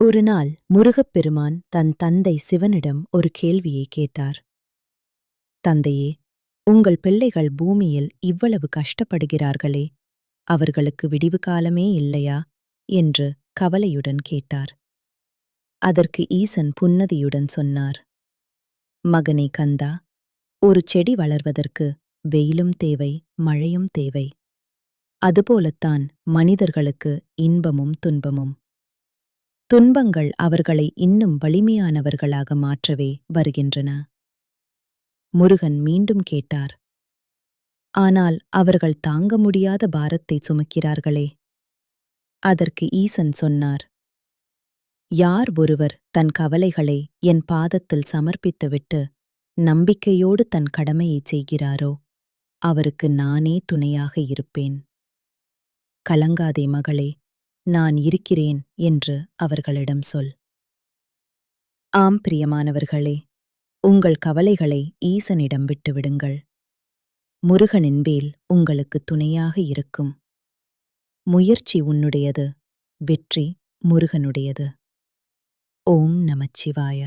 ஒருநாள் முருகப்பெருமான் தன் தந்தை சிவனிடம் ஒரு கேள்வியை கேட்டார். தந்தையே, உங்கள் பிள்ளைகள் பூமியில் இவ்வளவு கஷ்டப்படுகிறார்களே, அவர்களுக்கு விடிவு காலமே இல்லையா என்று கவலையுடன் கேட்டார். அதற்கு ஈசன் புன்னதியுடன் சொன்னார். மகனே கந்தா, ஒரு செடி வளர்வதற்கு வெயிலும் தேவை, மழையும் தேவை. அதுபோலத்தான் மனிதர்களுக்கு இன்பமும் துன்பமும். துன்பங்கள் அவர்களை இன்னும் வலிமையானவர்களாக மாற்றவே வருகின்றன. முருகன் மீண்டும் கேட்டார். ஆனால் அவர்கள் தாங்க முடியாத பாரத்தை சுமக்கிறார்களே. அதற்கு ஈசன் சொன்னார். யார் ஒருவர் தன் கவலைகளை என் பாதத்தில் சமர்ப்பித்துவிட்டு நம்பிக்கையோடு தன் கடமையைச் செய்கிறாரோ, அவருக்கு நானே துணையாக இருப்பேன். கலங்காதே மகளே, நான் இருக்கிறேன் என்று அவர்களிடம் சொல். ஆம் பிரியமானவர்களே, உங்கள் கவலைகளை ஈசனிடம் விட்டுவிடுங்கள். முருகனின் வேல் உங்களுக்கு துணையாக இருக்கும். முயற்சி உன்னுடையது, வெற்றி முருகனுடையது. ஓம் நமச்சிவாய.